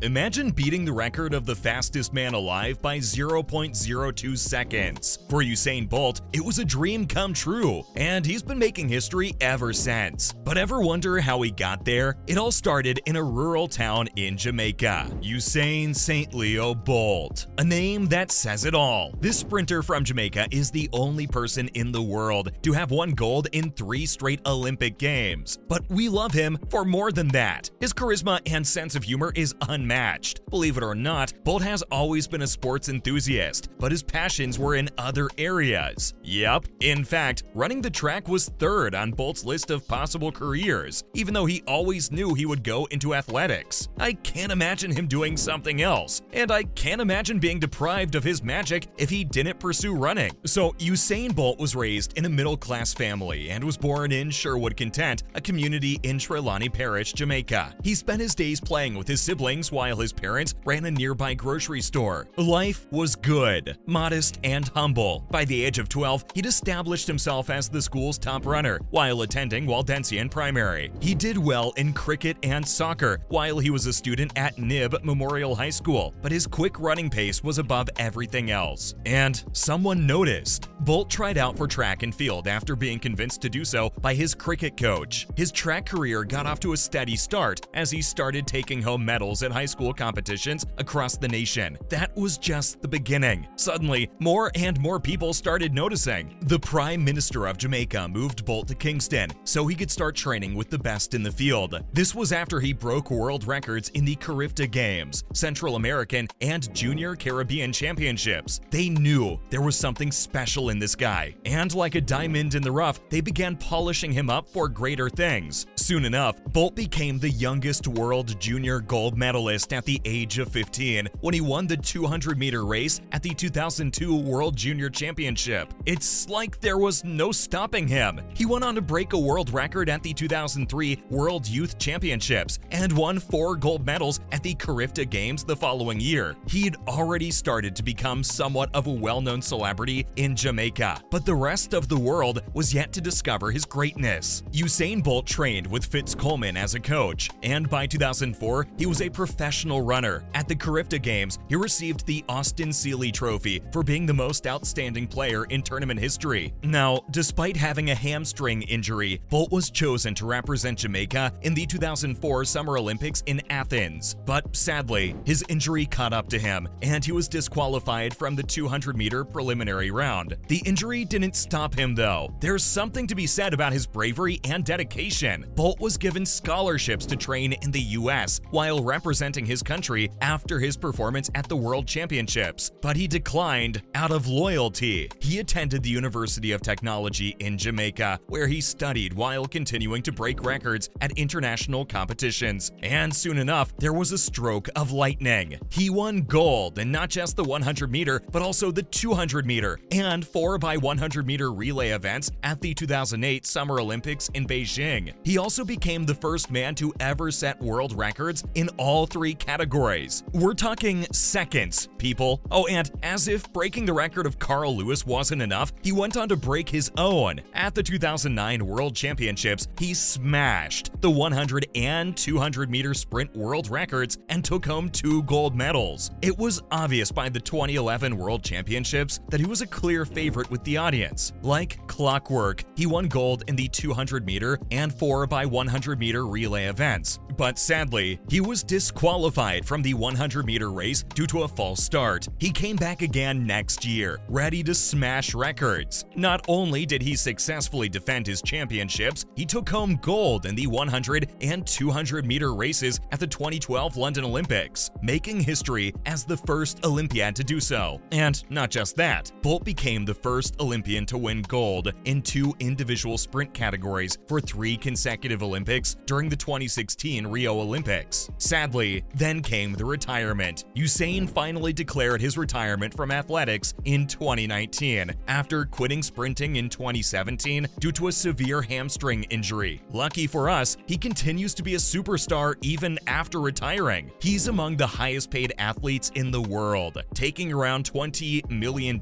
Imagine beating the record of the fastest man alive by 0.02 seconds. For Usain Bolt, it was a dream come true, and he's been making history ever since. But ever wonder how he got there? It all started in a rural town in Jamaica. Usain St. Leo Bolt, a name that says it all. This sprinter from Jamaica is the only person in the world to have won gold in 3 straight Olympic Games. But we love him for more than that. His charisma and sense of humor is unmatched. Believe it or not, Bolt has always been a sports enthusiast, but his passions were in other areas. Yep, in fact, running the track was 3rd on Bolt's list of possible careers, even though he always knew he would go into athletics. I can't imagine him doing something else, and I can't imagine being deprived of his magic if he didn't pursue running. So Usain Bolt was raised in a middle-class family and was born in Sherwood Content, a community in Trelawney Parish, Jamaica. He spent his days playing with his siblings while his parents ran a nearby grocery store. Life was good, modest, and humble. By the age of 12, he'd established himself as the school's top runner while attending Waldensian Primary. He did well in cricket and soccer while he was a student at Nib Memorial High School, but his quick running pace was above everything else. And someone noticed. Bolt tried out for track and field after being convinced to do so by his cricket coach. His track career got off to a steady start as he started taking home medals at high school competitions across the nation. That was just the beginning. Suddenly, more and more people started noticing. The Prime Minister of Jamaica moved Bolt to Kingston so he could start training with the best in the field. This was after he broke world records in the Carifta Games, Central American, and Junior Caribbean Championships. They knew there was something special in this guy, and like a diamond in the rough, they began polishing him up for greater things. Soon enough, Bolt became the youngest world junior gold medalist at the age of 15 when he won the 200-meter race at the 2002 World Junior Championship. It's like there was no stopping him. He went on to break a world record at the 2003 World Youth Championships and won 4 gold medals at the Carifta Games the following year. He'd already started to become somewhat of a well-known celebrity in Jamaica, but the rest of the world was yet to discover his greatness. Usain Bolt trained with Fitz Coleman as a coach, and by 2004, he was a professional runner. At the Carifta Games, he received the Austin Seeley Trophy for being the most outstanding player in tournament history. Now, despite having a hamstring injury, Bolt was chosen to represent Jamaica in the 2004 Summer Olympics in Athens. But sadly, his injury caught up to him, and he was disqualified from the 200-meter preliminary round. The injury didn't stop him, though. There's something to be said about his bravery and dedication. Bolt was given scholarships to train in the US while representing his country after his performance at the World Championships, but he declined out of loyalty. He attended the University of Technology in Jamaica, where he studied while continuing to break records at international competitions. And soon enough, there was a stroke of lightning. He won gold in not just the 100-meter, but also the 200-meter and 4x100-meter relay events at the 2008 Summer Olympics in Beijing. He also became the first man to ever set world records in all 3 categories. We're talking seconds, people. Oh, and as if breaking the record of Carl Lewis wasn't enough, he went on to break his own. At the 2009 World Championships, he smashed the 100 and 200-meter sprint world records and took home 2 gold medals. It was obvious by the 2011 World Championships that he was a clear favorite with the audience. Like clockwork, he won gold in the 200-meter and 4x100-meter relay events. But sadly, he was disqualified from the 100-meter race due to a false start. He came back again next year, ready to smash records. Not only did he successfully defend his championships, he took home gold in the 100 and 200-meter races at the 2012 London Olympics, making history as the first Olympian to do so. And not just that, Bolt became the first Olympian to win gold in 2 individual sprint categories for 3 consecutive Olympics during the 2016 Rio Olympics. Sadly, then came the retirement. Usain finally declared his retirement from athletics in 2019 after quitting sprinting in 2017 due to a severe hamstring injury. Lucky for us, he continues to be a superstar even after retiring. He's among the highest paid athletes in the world, taking around $20 million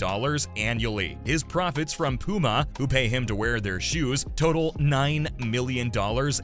annually. His profits from Puma, who pay him to wear their shoes, total $9 million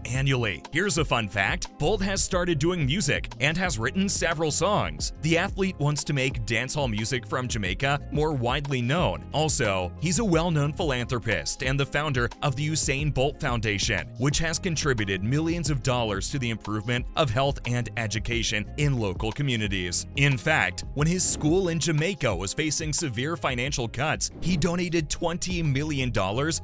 annually. Here's a fun fact: Bolt has started doing music and has written several songs. The athlete wants to make dancehall music from Jamaica more widely known. Also, he's a well-known philanthropist and the founder of the Usain Bolt Foundation, which has contributed millions of dollars to the improvement of health and education in local communities. In fact, when his school in Jamaica was facing severe financial cuts, he donated $20 million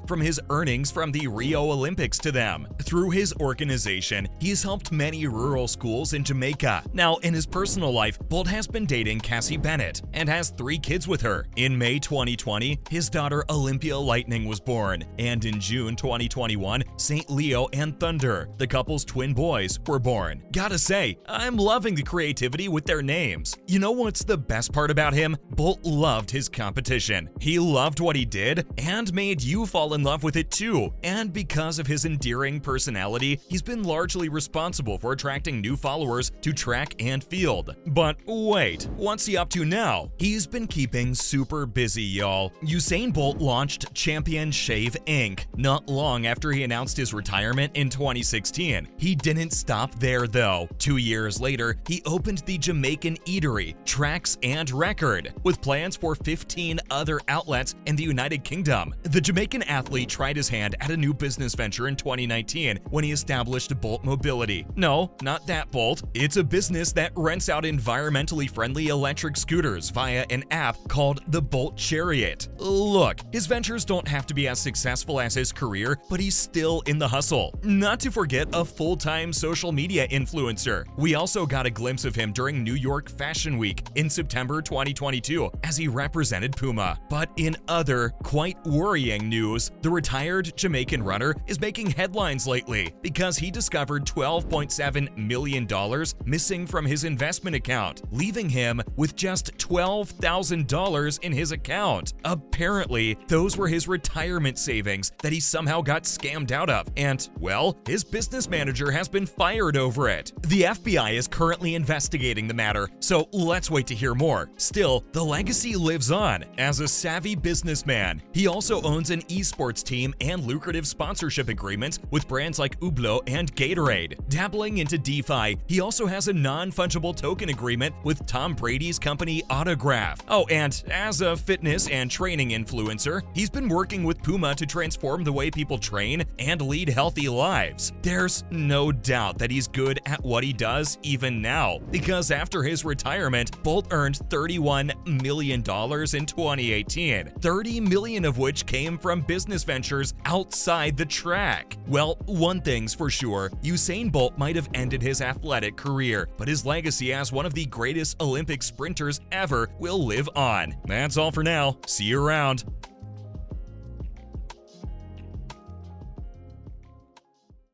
from his earnings from the Rio Olympics to them. Through his organization, he has helped many rural schools in Jamaica. Now, in his personal life, Bolt has been dating Cassie Bennett and has 3 kids with her. In May 2020, his daughter Olympia Lightning was born, and in June 2021, St. Leo and Thunder, the couple's twin boys, were born. Gotta say, I'm loving the creativity with their names. You know what's the best part about him? Bolt loved his competition. He loved what he did and made you fall in love with it too. And because of his endearing personality, he's been largely responsible for attracting new followers to track and field. But wait, what's he up to now? He's been keeping super busy, y'all. Usain Bolt launched Champion Shave Inc. not long after he announced his retirement in 2016. He didn't stop there though. 2 years later, he opened the Jamaican eatery, Tracks and Record, with plans for 15 other outlets in the United Kingdom. The Jamaican athlete tried his hand at a new business venture in 2019 when he established Bolt Mobility. No, not that Bolt. It's a business that rents out environmentally friendly electric scooters via an app called the Bolt Chariot. Look, his ventures don't have to be as successful as his career, but he's still in the hustle. Not to forget a full-time social media influencer. We also got a glimpse of him during New York Fashion Week in September 2022 as he represented Puma. But in other, quite worrying news, the retired Jamaican runner is making headlines lately because he discovered $12.7 million missing from his investment account, leaving him with just $12,000 in his account. Apparently, those were his retirement savings that he somehow got scammed out of, and, well, his business manager has been fired over it. The FBI is currently investigating the matter, so let's wait to hear more. Still, the legacy lives on. As a savvy businessman, he also owns an esports team and lucrative sponsorship agreements with brands like Hublot and Gatorade. Dabbling into DeFi, he also has a non-fungible token agreement with Tom Brady's company Autograph. Oh, and as a fitness and training influencer, he's been working with Puma to transform the way people train and lead healthy lives. There's no doubt that he's good at what he does even now, because after his retirement, Bolt earned $31 million in 2018, $30 million of which came from business ventures outside the track. Well, one thing's for sure, Usain Bolt might have ended his athletic career, but his legacy as one of the greatest Olympic sprinters ever will live on. That's all for now. See you around.